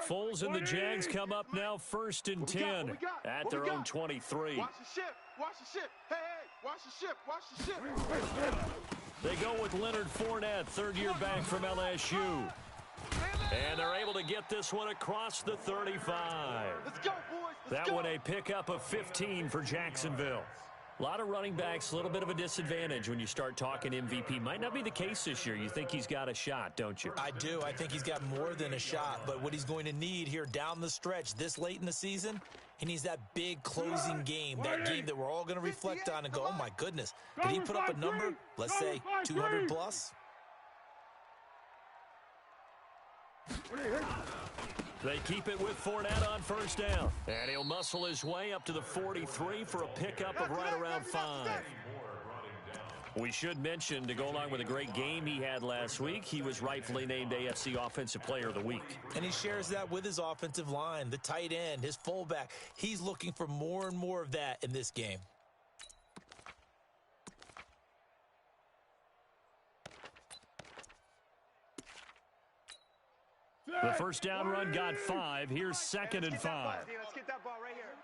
Foles and the Jags come up now 1st and 10 at their own 23. Watch the ship. Watch the ship. Hey, watch the ship. Watch the ship. They go with Leonard Fournette, third-year back from LSU. And they're able to get this one across the 35. Let's go, boys. That one a pickup of 15 for Jacksonville. A lot of running backs, a little bit of a disadvantage when you start talking MVP. Might not be the case this year. You think he's got a shot, don't you? I do. I think he's got more than a shot. But what he's going to need here down the stretch this late in the season, he needs that big closing game, that game that we're all going to reflect on and go, oh, my goodness. Did he put up a number, let's say, 200 plus? They keep it with Fournette on first down. And he'll muscle his way up to the 43 for a pickup of right around 5. We should mention, to go along with a great game he had last week, he was rightfully named AFC Offensive Player of the Week. And he shares that with his offensive line, the tight end, his fullback. He's looking for more and more of that in this game. The first down run got 5. Here's 2nd and 5. Let's get that ball right here.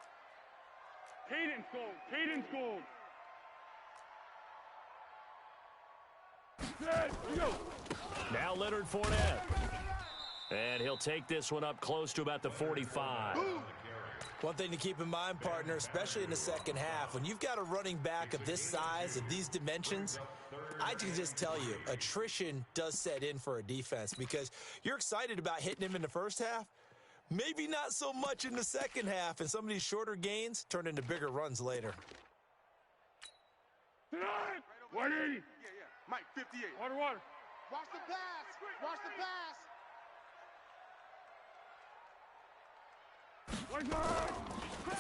Cadence goal. Cadence goal. Now Leonard Fournette. And he'll take this one up close to about the 45. One thing to keep in mind, partner, especially in the second half, when you've got a running back of this size, of these dimensions, I can just tell you, attrition does set in for a defense because you're excited about hitting him in the first half, maybe not so much in the second half, and some of these shorter gains turn into bigger runs later. 180. Yeah. Mike, 58. Water. Watch the pass. Watch the pass.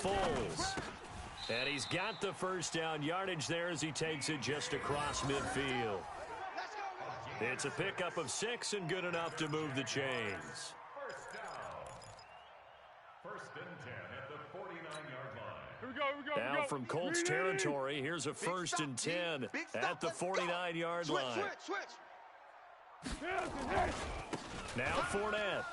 Foles. And he's got the first down yardage there as he takes it just across midfield. It's a pickup of 6 and good enough to move the chains. First down. 1st and 10 at the 49-yard line. Here we go. Now from Colts territory, here's a 1st and 10 at the 49-yard line. Switch. Now Fournette.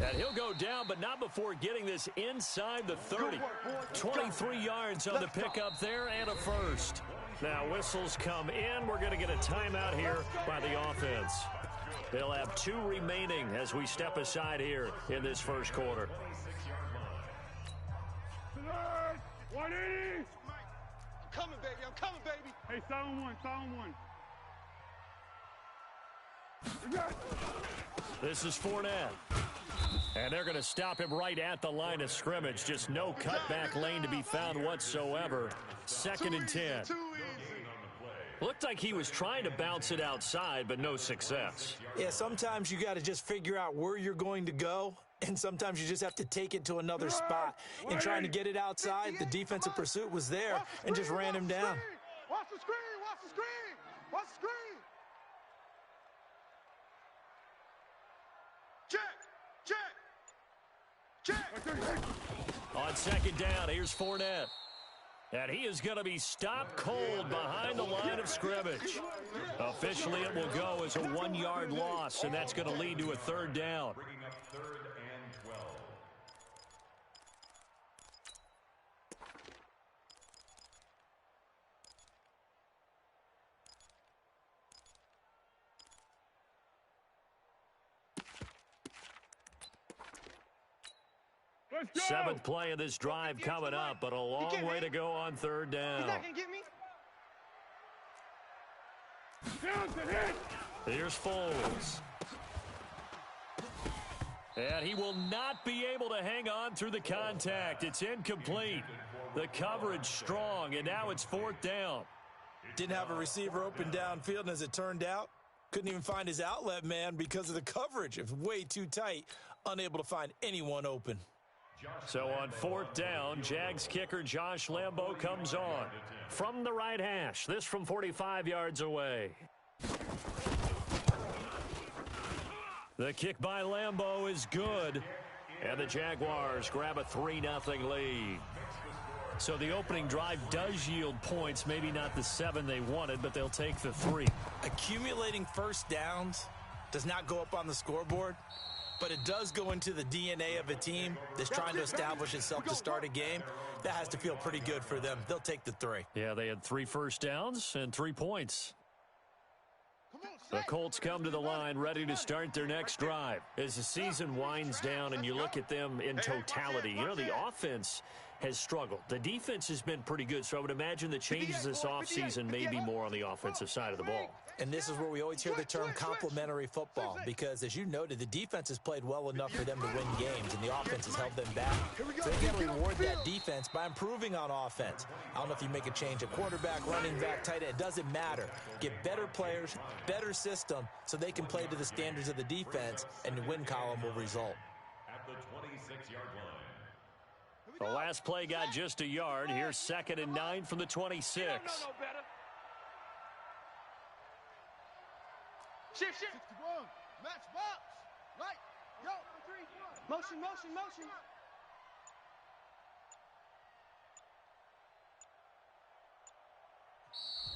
And he'll go down, but not before getting this inside the 30. 23 yards on the pickup there and a first. Now whistles come in. We're going to get a timeout here by the offense. They'll have 2 remaining as we step aside here in this first quarter. 180. I'm coming, baby. Hey, silent one. This is Fournette. And they're going to stop him right at the line of scrimmage. Just no cutback lane to be found whatsoever. 2nd and 10. Looked like he was trying to bounce it outside, but no success. Yeah, sometimes you got to just figure out where you're going to go, and sometimes you just have to take it to another spot. In trying to get it outside, the defensive pursuit was there and just ran him down. Watch the screen. Check. On 2nd down, here's Fournette. And he is going to be stopped cold behind the line of scrimmage. Officially, it will go as a 1-yard loss, and that's going to lead to a 3rd down. Bringing up 3rd and 12. Let's go. 7th play of this drive coming up, but a long way to go on 3rd down. He's not going to get me. Here's Foles. And he will not be able to hang on through the contact. It's incomplete. The coverage strong, and now it's 4th down. Didn't have a receiver open downfield, and as it turned out, couldn't even find his outlet man because of the coverage. It was way too tight, unable to find anyone open. So on 4th down, Jags kicker Josh Lambo comes on from the right hash. This from 45 yards away. The kick by Lambo is good, and the Jaguars grab a 3-0 lead. So the opening drive does yield points, maybe not the 7 they wanted, but they'll take the 3. Accumulating first downs does not go up on the scoreboard, but it does go into the DNA of a team that's trying to establish itself to start a game. That has to feel pretty good for them. They'll take the 3. Yeah, they had 3 first downs and 3 points. The Colts come to the line ready to start their next drive. As the season winds down and you look at them in totality, you know, the offense has struggled. The defense has been pretty good, so I would imagine the changes this offseason may be more on the offensive side of the ball. And this is where we always hear the term complementary football, because as you noted, the defense has played well enough for them to win games, and the offense has held them back. So they got to reward that defense by improving on offense. I don't know if you make a change at quarterback, running back, tight end. It doesn't matter. Get better players, better system, so they can play to the standards of the defense, and the win column will result. At the 26-yard line. The last play got just a yard. Here's 2nd and 9 from the 26. No better. Shift. 61. Match box. Right. Go. Motion.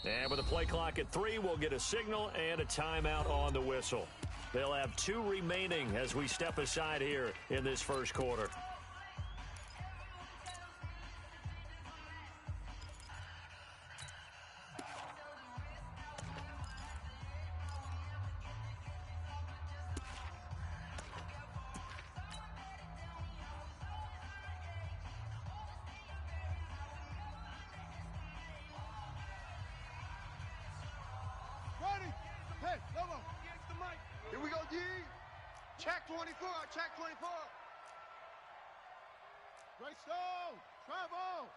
And with the play clock at 3, we'll get a signal and a timeout on the whistle. They'll have 2 remaining as we step aside here in this first quarter. Here we go, D. Check 24. Check 24. Great stone. Travel.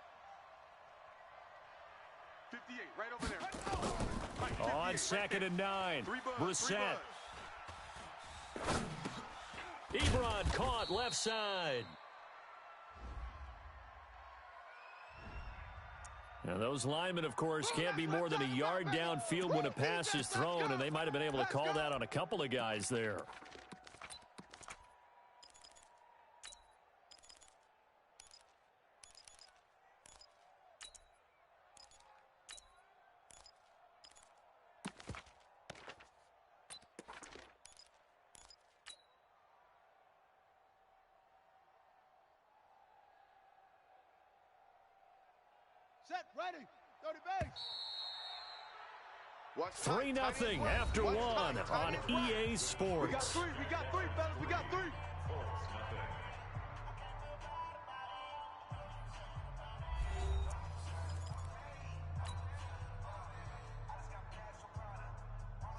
58, right over there. On 2nd and 9. Brissett. Ebron caught left side. Now, those linemen, of course, can't be more than a yard downfield when a pass is thrown, and they might have been able to call that on a couple of guys there. Set, ready. 30 base. 3-0 after 1 on EA Sports. We got three, fellas. We got 3.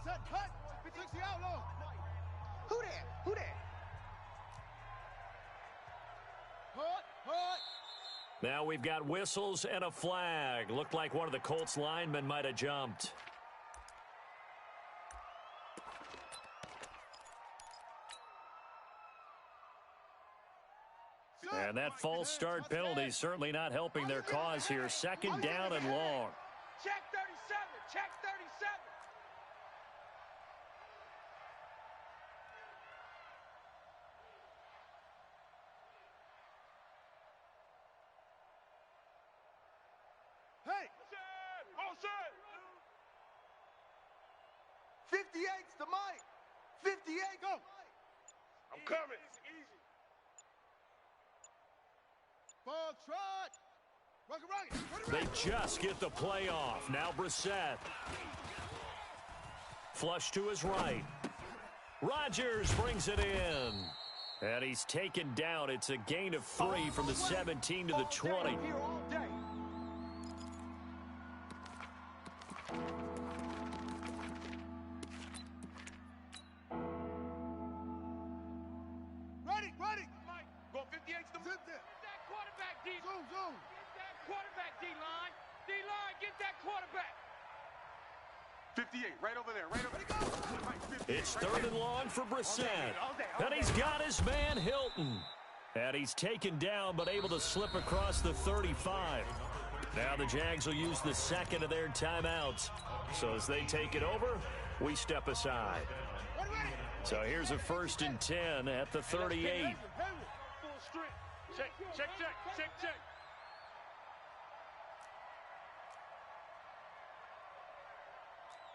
Set, cut. 60 outlaw. Who that? Hut. Now we've got whistles and a flag. Looked like one of the Colts linemen might have jumped. And that false start penalty is certainly not helping their cause here. 2nd down and long. Check 37. Check 37. Hey. All set. 58's the mic. 58, go. I'm coming. Easy. Ball trot. Rocket. They just get the play off. Now Brissett. Flush to his right. Rodgers brings it in. And he's taken down. It's a gain of 3 from the 17 to the 20. Here all day. Ready. Mike, go 58's the Zip there. Get that quarterback, D. Zoom. Get that quarterback, D-line. D-line, get that quarterback. 58, right over there. Right, 58. It's 3rd and long for Brissett. And he's got his man Hilton. And he's taken down but able to slip across the 35. Now the Jags will use the 2nd of their timeouts. So as they take it over, we step aside. So here's a 1st and 10 at the 38. Full strength. Check.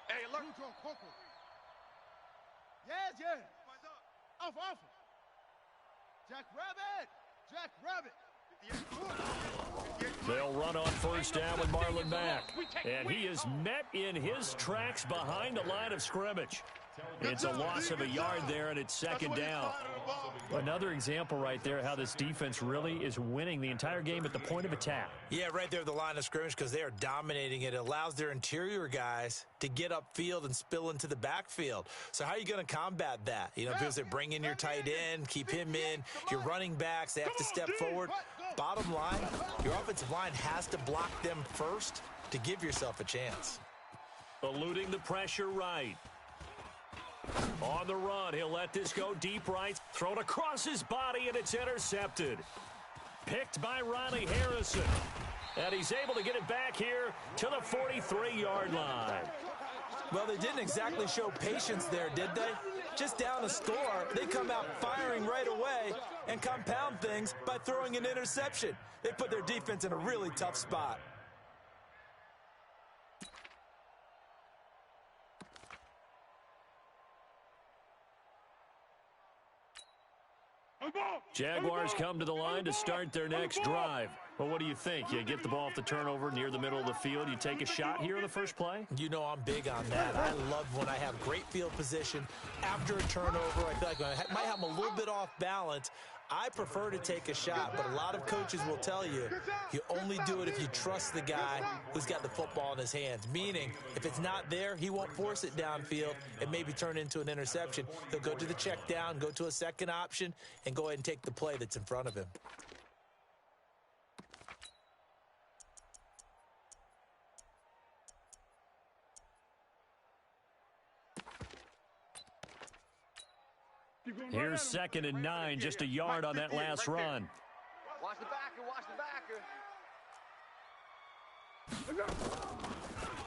Hey, alert. Yes, yes. Off. Jack Rabbit. They'll run on first down with Marlon back. And he is met in his tracks behind the line of scrimmage. It's a loss of a yard there, and it's second down. Another example right there how this defense really is winning the entire game at the point of attack. Yeah, right there at the line of scrimmage because they are dominating it. It allows their interior guys to get upfield and spill into the backfield. So how are you going to combat that? You know, because they bring in your tight end, keep him in. Your running backs, they have to step forward. Bottom line, your offensive line has to block them first to give yourself a chance. Eluding the pressure right. On the run, he'll let this go deep right. Thrown across his body, and it's intercepted. Picked by Ronnie Harrison. And he's able to get it back here to the 43-yard line. Well, they didn't exactly show patience there, did they? Just down a score, they come out firing right away and compound things by throwing an interception. They put their defense in a really tough spot. Jaguars come to the line to start their next drive. Well, what do you think? You get the ball off the turnover near the middle of the field. You take a shot here in the first play? You know I'm big on that. I love when I have great field position after a turnover. I feel like I might have them a little bit off balance. I prefer to take a shot, but a lot of coaches will tell you, you only do it if you trust the guy who's got the football in his hands. Meaning, if it's not there, he won't force it downfield and maybe turn it into an interception. He'll go to the check down, go to a second option, and go ahead and take the play that's in front of him. Here's 2nd and 9, just a yard on that last run. Watch the backer.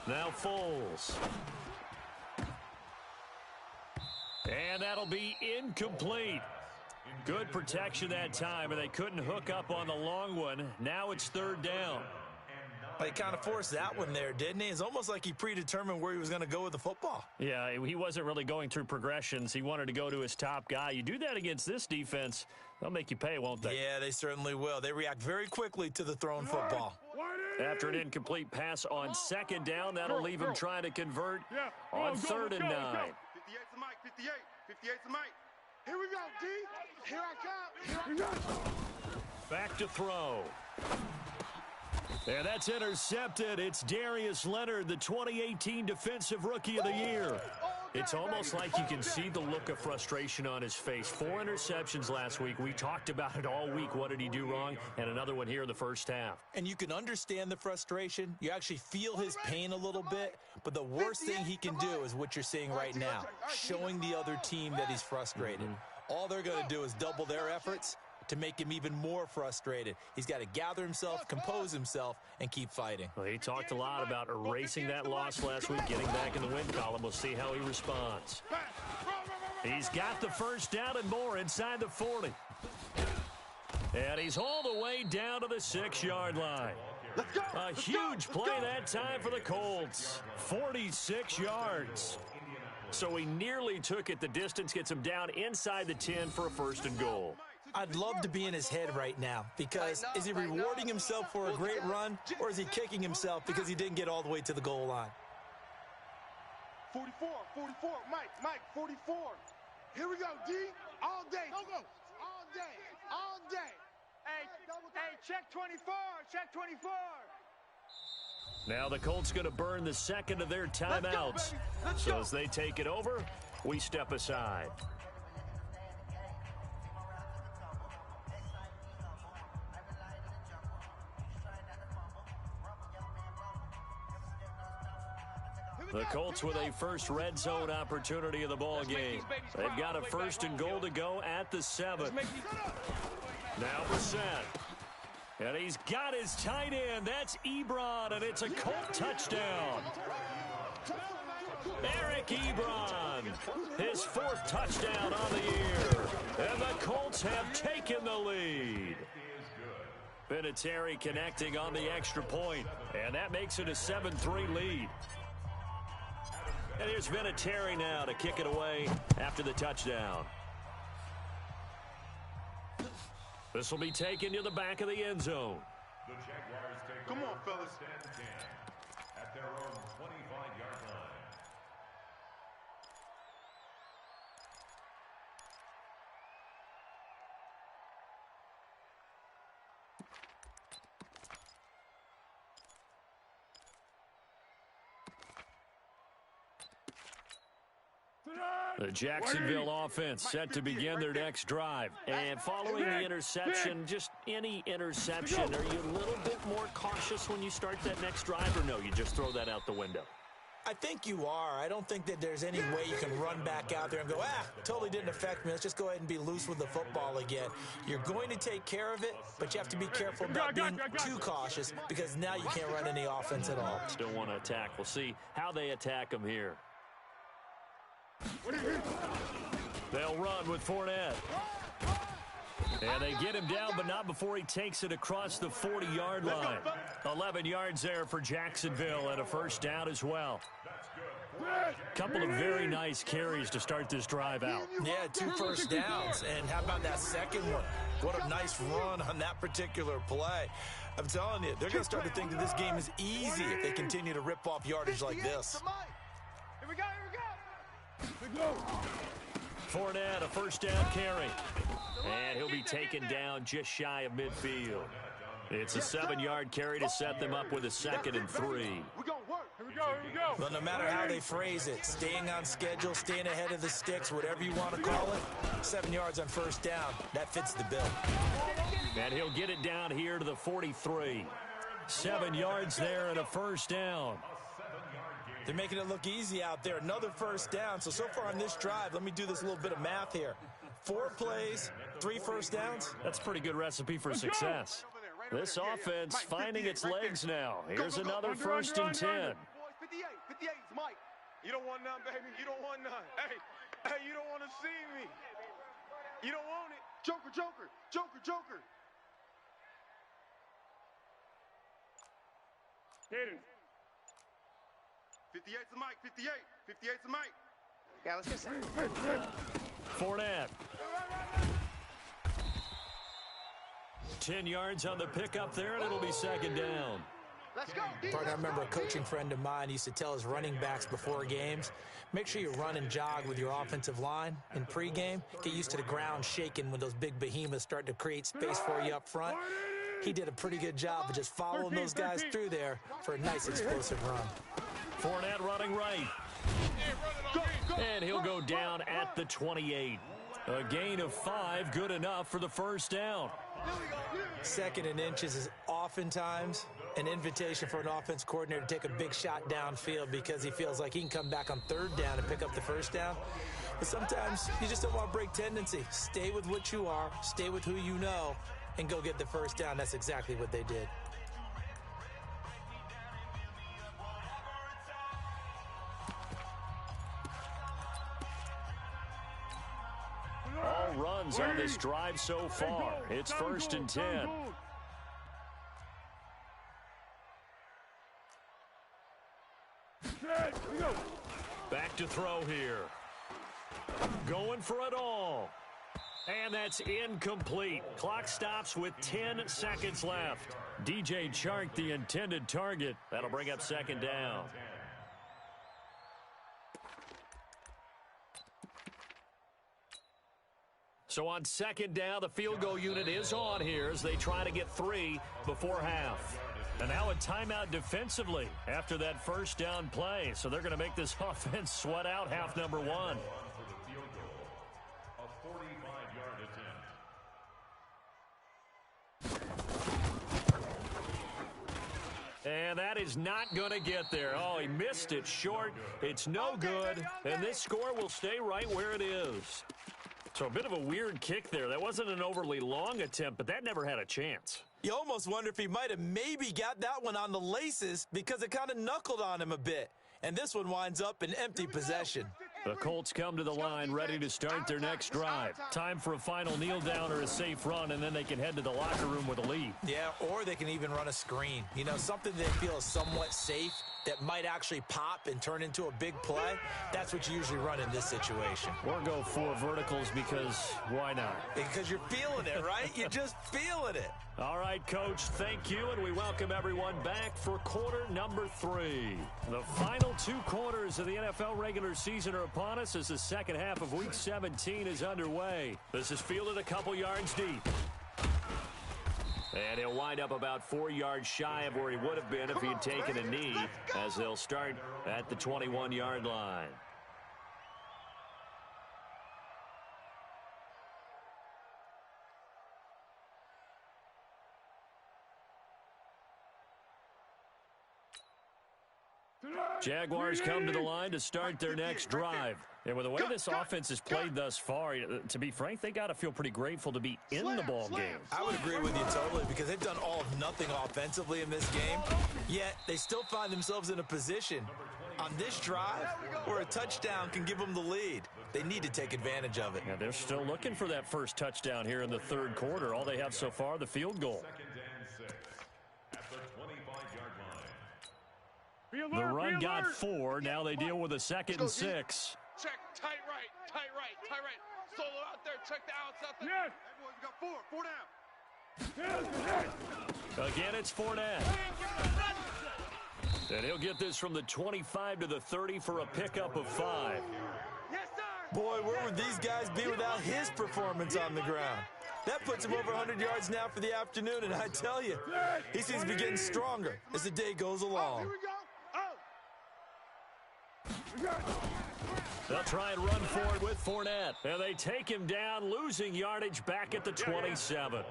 Now Foles. And that'll be incomplete. Good protection that time, and they couldn't hook up on the long one. Now it's 3rd down. He kind of forced that one there, didn't he? It's almost like he predetermined where he was going to go with the football. Yeah, he wasn't really going through progressions. He wanted to go to his top guy. You do that against this defense, they'll make you pay, won't they? Yeah, they certainly will. They react very quickly to the thrown football. After an incomplete pass on 2nd down, that'll leave him trying to convert on 3rd and 9. 58's the mic, 58's the mic. Here we go, D. Here I come. Back to throw. And that's intercepted. It's Darius Leonard, the 2018 Defensive Rookie of the Year. It's almost like you can see the look of frustration on his face. 4 interceptions last week. We talked about it all week. What did he do wrong? And another one here in the first half. And you can understand the frustration. You actually feel his pain a little bit. But the worst thing he can do is what you're seeing right now, showing the other team that he's frustrated. All they're going to do is double their efforts to make him even more frustrated. He's got to gather himself, compose himself, and keep fighting. Well, he talked a lot about erasing that loss last week, getting back in the win column. We'll see how he responds. He's got the first down and more inside the 40. And he's all the way down to the 6-yard line. A huge play that time for the Colts. 46 yards. So he nearly took it the distance, gets him down inside the 10 for a 1st and goal. I'd love to be in his head right now because is he rewarding himself for a great run or is he kicking himself because he didn't get all the way to the goal line? 44, Mike, 44. Here we go, D. All day. Go. All day. Hey, check 24, check 24. Now the Colts going to burn the 2nd of their timeouts. So as they take it over, we step aside. The Colts with a first red zone opportunity of the ball game. They've got a 1st and goal to go at the 7. Now Brissett. And he's got his tight end. That's Ebron, and it's a Colt touchdown. Eric Ebron, his 4th touchdown on the year. And the Colts have taken the lead. Vinatieri connecting on the extra point, and that makes it a 7-3 lead. And here's Vinatieri now to kick it away after the touchdown. This will be taken to the back of the end zone. The Jaguars take Come on, fellas. first and 10 at their own 25-yard line. The Jacksonville offense set to begin their next drive. And following the interception, just any interception, are you a little bit more cautious when you start that next drive, or no, you just throw that out the window? I think you are. I don't think that there's any way you can run back out there and go, totally didn't affect me. Let's just go ahead and be loose with the football again. You're going to take care of it, but you have to be careful about being too cautious because now you can't run any offense at all. Still want to attack. We'll see how they attack them here. They'll run with Fournette. And they get him down, but not before he takes it across the 40-yard line. 11 yards there for Jacksonville and a first down as well. Couple of very nice carries to start this drive out. Yeah, 2 first downs. And how about that second one? What a nice run on that particular play. I'm telling you, they're going to start to think that this game is easy if they continue to rip off yardage like this. Here we go, here we go. Fournette, a first down carry. And he'll be taken down just shy of midfield. It's a 7-yard carry to set them up with a 2nd and 3. We're going to work. Here we go, here we go. Well, no matter how they phrase it, staying on schedule, staying ahead of the sticks, whatever you want to call it, 7 yards on first down, that fits the bill. And he'll get it down here to the 43. 7 yards there and a first down. They're making it look easy out there. Another first down. So far on this drive, let me do this little bit of math here. 4 plays, 3 first downs. That's a pretty good recipe for success. This offense finding its legs now. Here's another first and 10. 58 is Mike. You don't want none, baby. You don't want none. Hey, you don't want to see me. You don't want it. Joker, Joker, Joker, Joker. Hit it. 58's a Mike. 58's a Mike. Yeah, let's get set. Fournette. 10 yards on the pickup there, and it'll be 2nd down. Let's go. Partner, I remember a coaching friend of mine used to tell his running backs before games, make sure you run and jog with your offensive line in pregame. Get used to the ground shaking when those big behemoths start to create space for you up front. He did a pretty good job of just following those guys through there for a nice explosive run. Fournette running right. And he'll go down at the 28. A gain of 5, good enough for the first down. 2nd and inches is oftentimes an invitation for an offense coordinator to take a big shot downfield because he feels like he can come back on 3rd down and pick up the first down. But sometimes you just don't want to break tendency. Stay with what you are, stay with who you know, and go get the first down. That's exactly what they did. All runs on this drive so far. It's 1st and 10. Back to throw here. Going for it all. And that's incomplete. Clock stops with 10 seconds left. DJ Chark, the intended target. That'll bring up 2nd down. So on 2nd down, the field goal unit is on here as they try to get 3 before half. And now a timeout defensively after that first down play. So they're going to make this offense sweat out half number 1. A 45-yard attempt. And that is not going to get there. Oh, he missed it short. It's no good. And this score will stay right where it is. So a bit of a weird kick there. That wasn't an overly long attempt, but that never had a chance. You almost wonder if he might have maybe got that one on the laces because it kind of knuckled on him a bit. And this one winds up in empty possession. The Colts come to the line ready to start their next drive. Time for a final kneel down or a safe run, and then they can head to the locker room with a lead. Yeah, or they can even run a screen. You know, something they feel is somewhat safe that might actually pop and turn into a big play, that's what you usually run in this situation. Or go 4 verticals because why not? Because you're feeling it, right? You're just feeling it. All right, Coach, thank you, and we welcome everyone back for quarter number 3. The final 2 quarters of the NFL regular season are upon us as the second half of Week 17 is underway. This is fielded a couple yards deep. And he'll wind up about 4 yards shy of where he would have been if he had taken a knee, as they'll start at the 21-yard line. Jaguars come to the line to start their next drive. And with the way this offense has played thus far, to be frank, they got to feel pretty grateful to be in the ball game. I would agree with you totally because they've done all of nothing offensively in this game, yet they still find themselves in a position on this drive where a touchdown can give them the lead. They need to take advantage of it. Yeah, they're still looking for that first touchdown here in the third quarter. All they have so far, the field goal. The run got 4. Now they deal with a 2nd and 6. Check, tight right. Solo out there, check the outs out there. Yes. We got 4 down. Again, it's Fournette. And he'll get this from the 25 to the 30 for a pickup of 5. Yes, sir. Boy, where would these guys be without his performance on the ground? That puts him over 100 yards now for the afternoon, and I tell you, he seems to be getting stronger as the day goes along. Here we go. They'll try and run forward with Fournette. And they take him down, losing yardage back at the 27.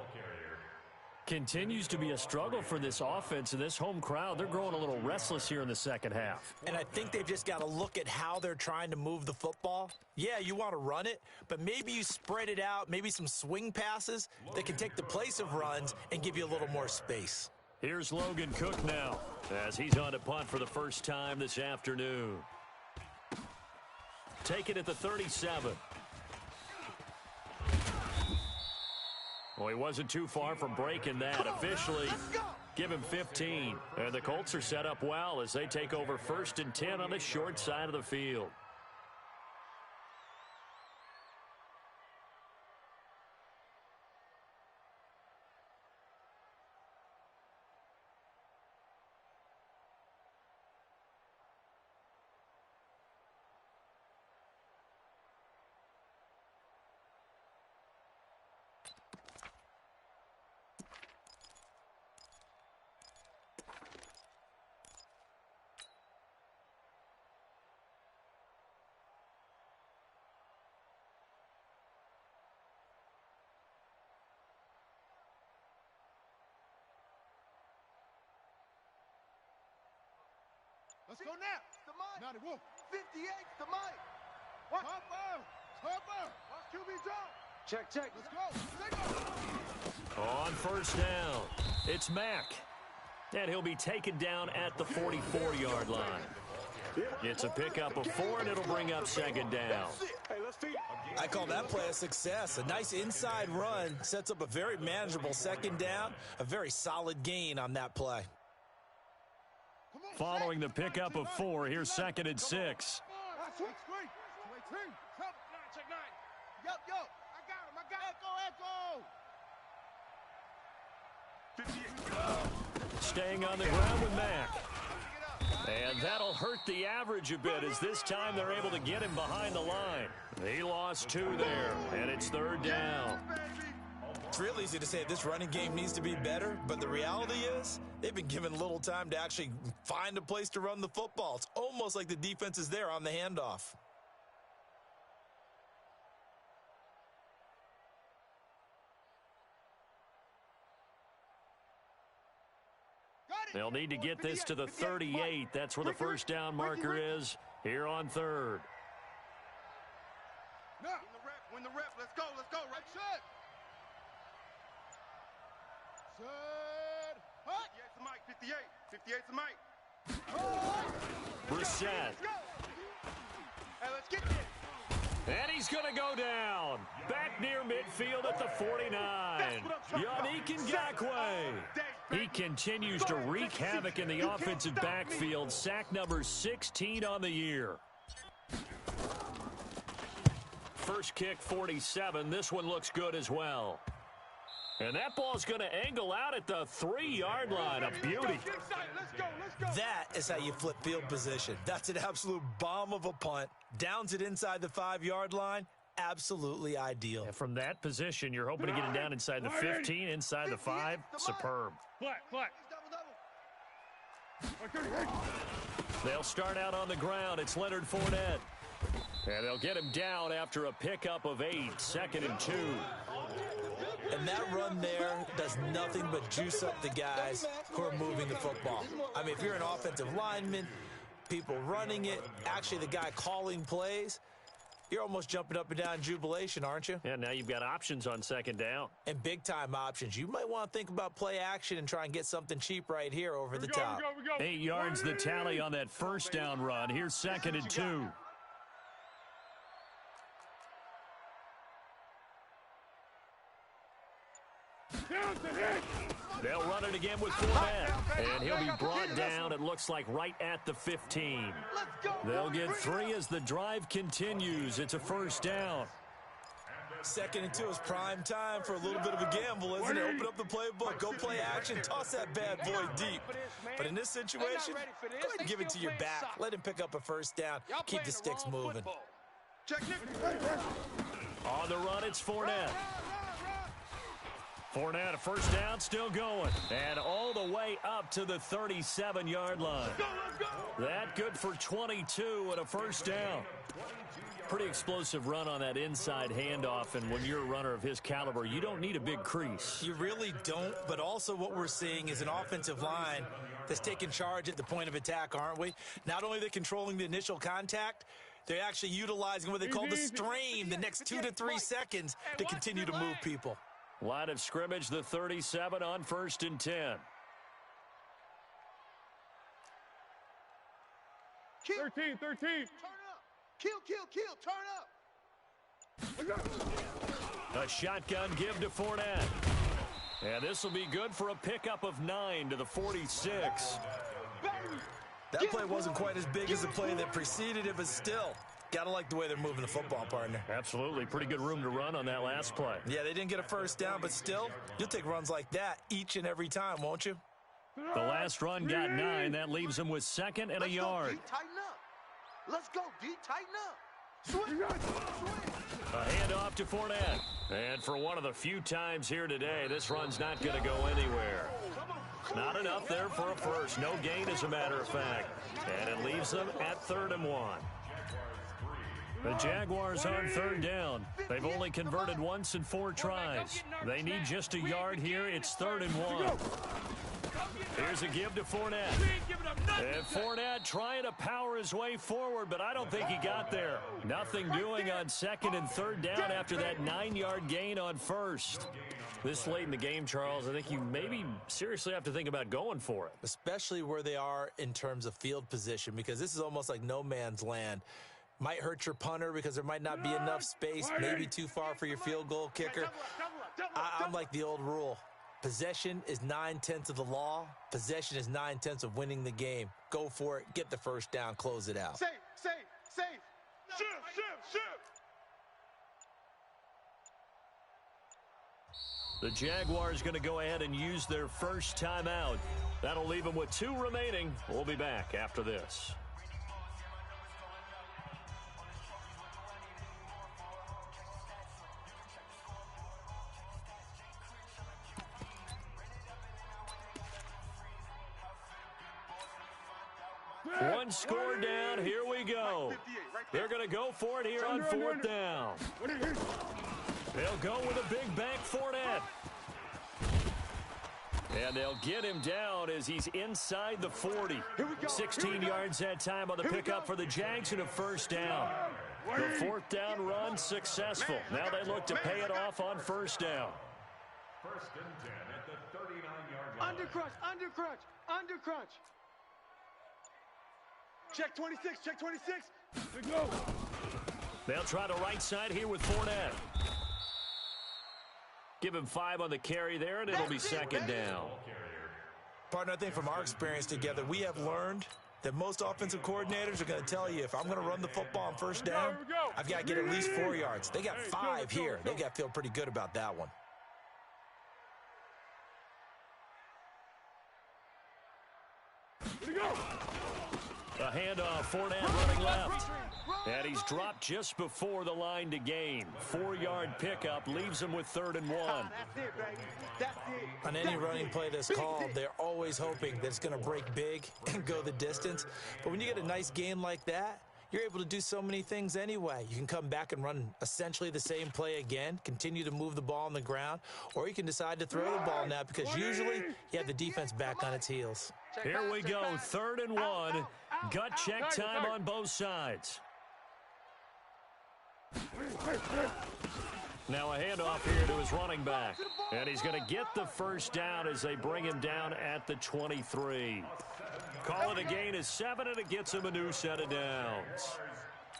Continues to be a struggle for this offense and this home crowd. They're growing a little restless here in the second half. And I think they've just got to look at how they're trying to move the football. Yeah, you want to run it, but maybe you spread it out, maybe some swing passes that can take the place of runs and give you a little more space. Here's Logan Cook now as he's on to punt for the first time this afternoon. Take it at the 37. Well, he wasn't too far from breaking that. Officially, give him 15. And the Colts are set up well as they take over 1st and 10 on the short side of the field. Let's go now. The mic. Now the wolf. 58, the mic. What? Topper. QB drop. Check. Let's go. On first down, it's Mack. And he'll be taken down at the 44-yard line. It's a pickup of 4, and it'll bring up 2nd down. Hey, let's feed. I call that play a success. A nice inside run sets up a very manageable 2nd down, a very solid gain on that play. Following the pickup of 4, here's 2nd and 6. That's great. 218. Check 9. Yo. I got him. Echo. 58. Staying on the ground with Mack. And that'll hurt the average a bit as this time they're able to get him behind the line. He lost 2 there, and it's 3rd down. It's real easy to say this running game needs to be better, but the reality is they've been given little time to actually find a place to run the football. It's almost like the defense is there on the handoff. They'll need to get this to the 38. That's where the first down marker is here on 3rd. Win the rep. Let's go. Right Set. Hut. 58's the mic. 58's the mic. Brissett. Hey, let's get this. And he's going to go down. Back near midfield at the 49. Yannick Ngakoue. He continues to wreak havoc in the offensive backfield. Sack number 16 on the year. First kick, 47. This one looks good as well. And that ball's going to angle out at the 3-yard line. A beauty. That is how you flip field position. That's an absolute bomb of a punt. Downs it inside the 5-yard line. Absolutely ideal. And from that position, you're hoping to get it down inside the 15, inside the 5. Superb. They'll start out on the ground. It's Leonard Fournette. And they'll get him down after a pickup of 8, 2nd and 2. And that run there does nothing but juice up the guys who are moving the football. I mean, if you're an offensive lineman, people running it, actually the guy calling plays, you're almost jumping up and down in jubilation, aren't you? Yeah, now you've got options on 2nd down. And big-time options. You might want to think about play action and try and get something cheap right here over the top. 8 yards the tally on that first down run. Here's 2nd and 2. They'll run it again with Fournette, and he'll be brought down, it looks like, right at the 15. They'll get 3 as the drive continues. It's a first down. 2nd and 2 is prime time for a little bit of a gamble, isn't it? Open up the playbook, go play action, toss that bad boy deep. But in this situation, go ahead and give it to your back. Let him pick up a first down. Keep the sticks moving. On the run, it's Fournette. Fournette, a first down, still going. And all the way up to the 37-yard line. That good for 22 and a first down. Pretty explosive run on that inside handoff, and when you're a runner of his caliber, you don't need a big crease. You really don't, but also what we're seeing is an offensive line that's taking charge at the point of attack, aren't we? Not only are they controlling the initial contact, they're actually utilizing what they call the strain, the next 2 to 3 seconds, to continue to move people. Line of scrimmage, the 37 on 1st and 10. 13. Turn up. Kill. Turn up. A shotgun give to Fournette. And this will be good for a pickup of 9 to the 46. That play wasn't quite as big as the play that preceded it, but still, gotta like the way they're moving the football, partner. Absolutely. Pretty good room to run on that last play. Yeah, they didn't get a first down, but still, you'll take runs like that each and every time, won't you? The last run got 9. That leaves them with 2nd and a yard. Let's go, D. Tighten up. Swing. A handoff to Fournette. And for one of the few times here today, this run's not going to go anywhere. Not enough there for a first. No gain, as a matter of fact. And it leaves them at 3rd and 1. The Jaguars on 3rd down. They've only converted once in 4 tries. They need just a yard here. It's 3rd and 1. Here's a give to Fournette. And Fournette trying to power his way forward, but I don't think he got there. Nothing doing on 2nd and 3rd down after that 9-yard gain on 1st. This late in the game, Charles, I think you maybe seriously have to think about going for it. Especially where they are in terms of field position, because this is almost like no man's land. Might hurt your punter because there might not be enough space, maybe too far for your field goal kicker. I'm like the old rule. Possession is 9/10 of the law. Possession is 9/10 of winning the game. Go for it. Get the first down. Close it out. Safe. Shift. The Jaguars going to go ahead and use their first timeout. That'll leave them with 2 remaining. We'll be back after this. One score down. Here we go. They're going to go for it here on 4th down. They'll go with a big bank Fournette. And they'll get him down as he's inside the 40. 16 yards that time on the pickup for the Jags and a first down. The 4th down run successful. Now they look to pay it off on 1st down. 1st and 10 at the 39-yard line. Under crunch. Check 26. We go. They'll try the right side here with Fournette. Give him 5 on the carry there, and it'll be 2nd down. Partner, I think from our experience together, we have learned that most offensive coordinators are going to tell you, if I'm going to run the football on first down, I've got to get at least 4 yards. They got 5 here. They got to feel pretty good about that one. A handoff, Fournette running left. And he's dropped just before the line to gain. 4-yard pickup leaves him with 3rd and 1. That's it, baby. That's it. On any running play that's called, they're always hoping that it's going to break big and go the distance. But when you get a nice game like that, you're able to do so many things anyway. You can come back and run essentially the same play again, continue to move the ball on the ground, or you can decide to throw the ball now because usually you have the defense back on its heels. Here we go, 3rd and 1. Gut check time on both sides. Now a handoff here to his running back. And he's going to get the first down as they bring him down at the 23. Call it a gain of 7, and it gets him a new set of downs.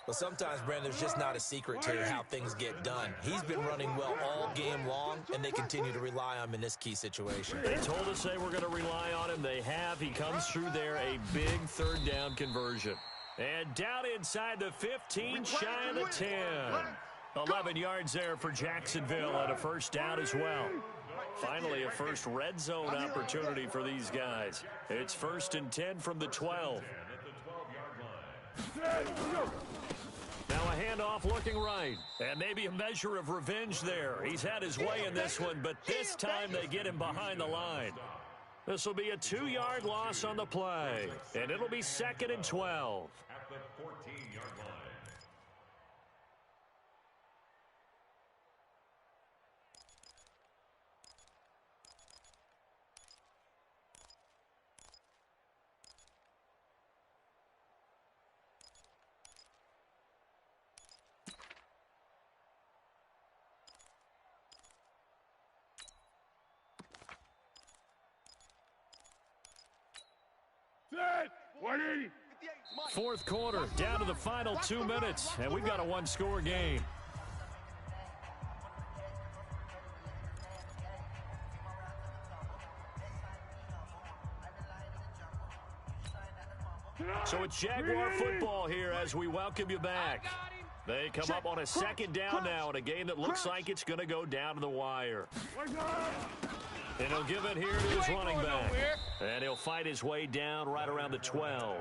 Well, sometimes, Brandon, there's just not a secret to how things get done. He's been running well all game long, and they continue to rely on him in this key situation. They told us they were going to rely on him. They have. He comes through there, a big 3rd down conversion. And down inside the 15, shy of the 10. 11 yards there for Jacksonville, and a first down as well. Finally, a first red zone opportunity for these guys. It's 1st and 10 from the 12. Now a handoff looking right. And maybe a measure of revenge there. He's had his way in this one, but this time they get him behind the line. This will be a 2-yard loss on the play. And it'll be 2nd and 12. At the 14-yard line. Fourth quarter, down to the final 2 minutes, and we've got a 1-score game. So it's Jaguar football here as we welcome you back. They come up on a 2nd down now in a game that looks like it's going to go down to the wire. And he'll give it here to his running back. And he'll fight his way down right around the 12.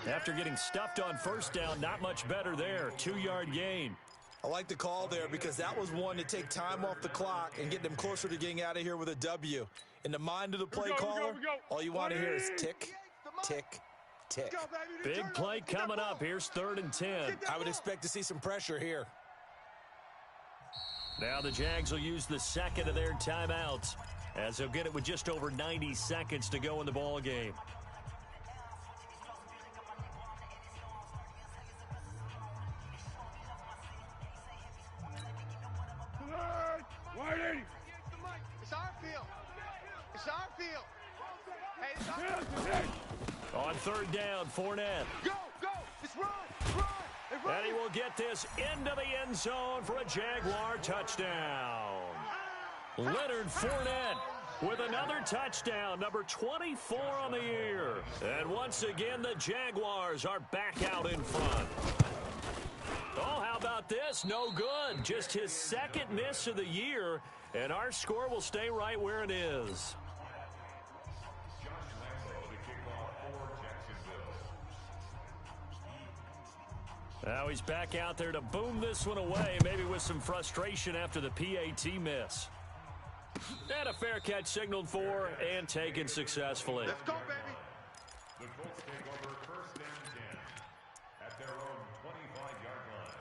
After getting stuffed on first down, not much better there. 2-yard gain. I like the call there because that was one to take time off the clock and get them closer to getting out of here with a W. In the mind of the play caller, all you want to hear is tick, tick, tick. Big play coming up. Here's 3rd and 10. I would expect to see some pressure here. Now the Jags will use the 2nd of their timeouts, as they'll get it with just over 90 seconds to go in the ball game. It's our field. It's our field. Hey, it's our field. On 3rd down, Fournette. Go, go. Let's run. And he will get this into the end zone for a Jaguar touchdown. Leonard Fournette with another touchdown, number 24 on the year. And once again, the Jaguars are back out in front. Oh, how about this? No good. Just his 2nd miss of the year, and our score will stay right where it is. Now he's back out there to boom this one away, maybe with some frustration after the PAT miss. And a fair catch signaled for and taken successfully. Let's go, baby. The Colts take over 1st and 10 at their own 25-yard line.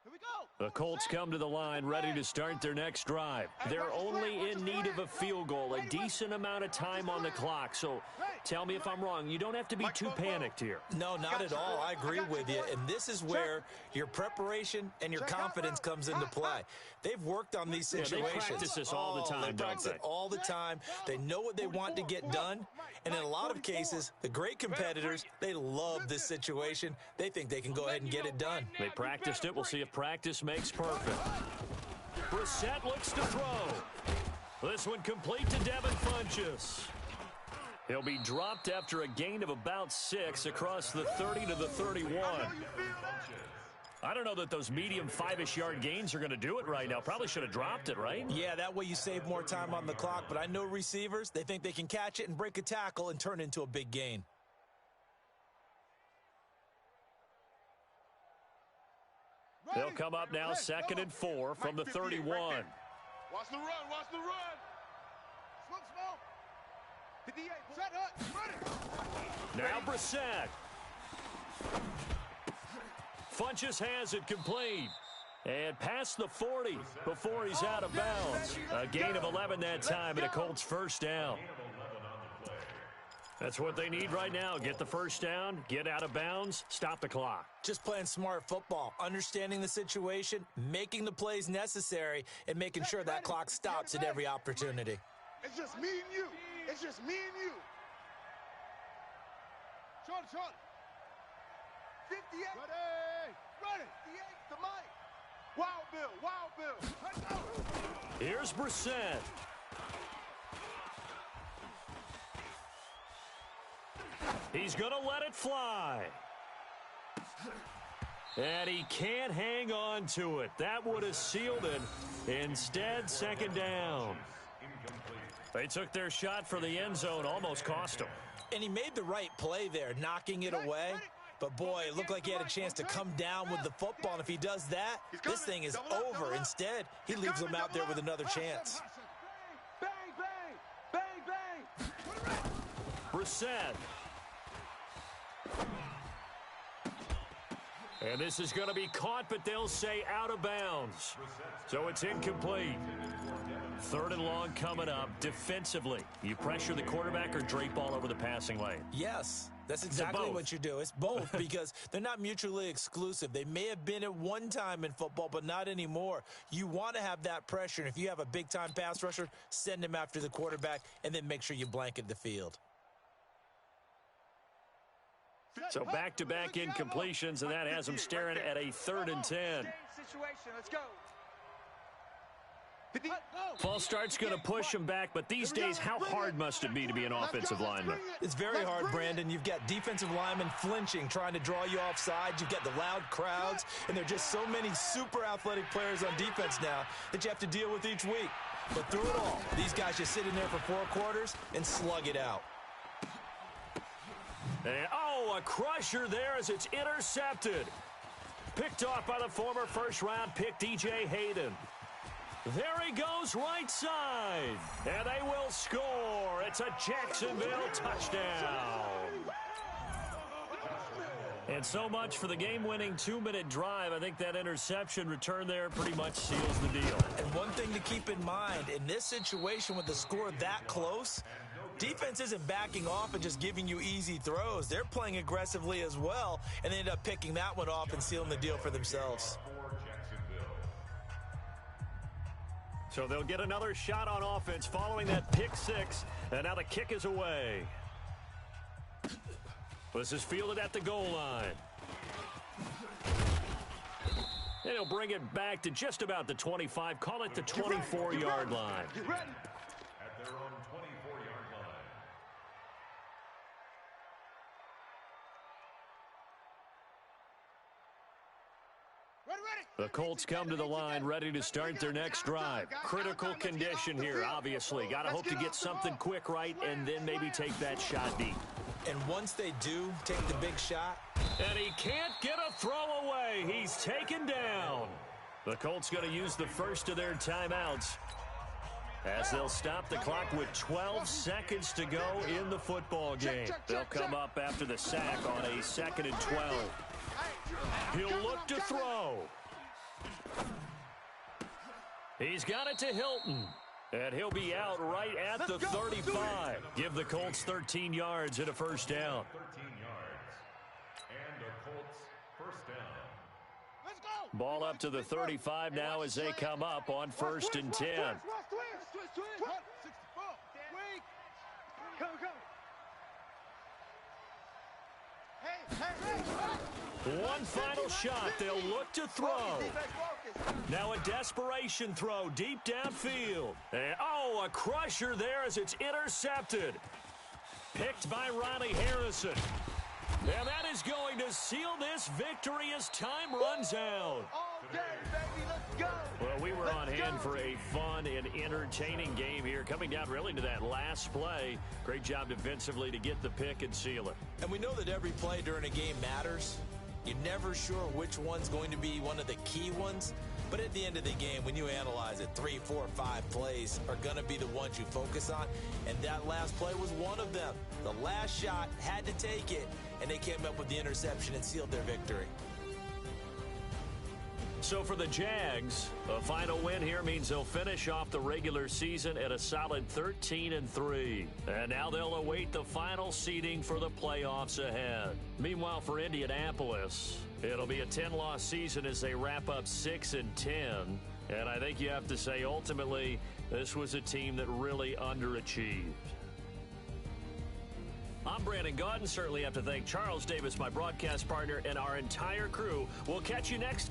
Here we The Colts come to the line ready to start their next drive. They're only in need of a field goal, a decent amount of time on the clock. So tell me if I'm wrong. You don't have to be too panicked here. No, not at all. I agree with you. And this is where your preparation and your confidence comes into play. They've worked on these situations. They practice this all the time, They practice it all the time. They know what they want to get done. And in a lot of cases, the great competitors, they love this situation. They think they can go ahead and get it done. They practiced it. We'll see if practice makes perfect. Brissett looks to throw. This one complete to Devin Funchess. He'll be dropped after a gain of about 6 across the 30 to the 31. I don't know that those medium 5-ish yard gains are going to do it right now. Probably should have dropped it, right? Yeah, that way you save more time on the clock. But I know receivers, they think they can catch it and break a tackle and turn it into a big gain. They'll come up now 2nd and 4 from the 31. Watch the run, watch the run. Smoke, smoke. 58, set up, ready. Now Brissett. Funchess has it complete. And past the 40 before he's out of bounds. A gain of 11 that time and a Colts first down. That's what they need right now. Get the first down, get out of bounds, stop the clock. Just playing smart football, understanding the situation, making the plays necessary, and making sure that clock stops at every opportunity. It's just me and you. It's just me and you. Short, short. 58. Ready. 58 to Mike. Wild Bill, Wild Bill. Let's go. Here's Brissett. He's going to let it fly. And he can't hang on to it. That would have sealed it. Instead, 2nd down. They took their shot for the end zone, almost cost him. And he made the right play there, knocking it away. But, boy, it looked like he had a chance to come down with the football. And if he does that, this thing is over. Instead, he leaves him out there with another chance. Bang, bang, bang, bang. Brissett. And this is going to be caught, but they'll say out of bounds. So it's incomplete. 3rd and long coming up. Defensively, you pressure the quarterback or drape all over the passing lane? Yes, that's exactly what you do. It's both because they're not mutually exclusive. They may have been at one time in football, but not anymore. You want to have that pressure. And if you have a big-time pass rusher, send him after the quarterback and then make sure you blanket the field. So back-to-back incompletions, and that has them staring at a 3rd and 10. Situation. Let's go. False start's going to push him back, but these days, how hard must it be to be an offensive lineman? It's very hard, Brandon. You've got defensive linemen flinching, trying to draw you off sides. You've got the loud crowds, and there are just so many super athletic players on defense now that you have to deal with each week. But through it all, these guys just sit in there for 4 quarters and slug it out. And, a crusher there as it's intercepted. Picked off by the former first-round pick, DJ Hayden. There he goes right side. And they will score. It's a Jacksonville touchdown. And so much for the game-winning 2-minute drive. I think that interception return there pretty much seals the deal. And one thing to keep in mind, in this situation with the score that close, defense isn't backing off and just giving you easy throws. They're playing aggressively as well, and they end up picking that one off and sealing the deal for themselves. So they'll get another shot on offense following that pick 6, and now the kick is away. This is fielded at the goal line. And he'll bring it back to just about the 25, call it the 24-yard line. At their own 24-yard line. The Colts come to the line ready to start their next drive. Critical condition here, obviously. Got to hope to get something quick right and then maybe take that shot deep. And once they do take the big shot. And he can't get a throw away. He's taken down. The Colts going to use the first of their timeouts as they'll stop the clock with 12 seconds to go in the football game. They'll come up after the sack on a 2nd and 12. He'll look to throw. He's got it to Hilton. And he'll be out right at the 35. Give the Colts 13 yards and a first down. 13 yards. And the Colts first down. Let's go. Ball up to the 35 now as they come up on 1st and 10. One final shot. They'll look to throw. Now a desperation throw deep downfield. And, oh, a crusher there as it's intercepted. Picked by Riley Harrison. And that is going to seal this victory as time runs out. All day, baby, let's go. Well, we were on hand for a fun and entertaining game here. Coming down really to that last play. Great job defensively to get the pick and seal it. And we know that every play during a game matters. You're never sure which one's going to be one of the key ones. But at the end of the game, when you analyze it, 3, 4, 5 plays are going to be the ones you focus on. And that last play was one of them. The last shot had to take it, and they came up with the interception and sealed their victory. So for the Jags, a final win here means they'll finish off the regular season at a solid 13-3. And now they'll await the final seeding for the playoffs ahead. Meanwhile, for Indianapolis, it'll be a 10-loss season as they wrap up 6-10. And I think you have to say, ultimately, this was a team that really underachieved. I'm Brandon Gaudin. Certainly have to thank Charles Davis, my broadcast partner, and our entire crew. We'll catch you next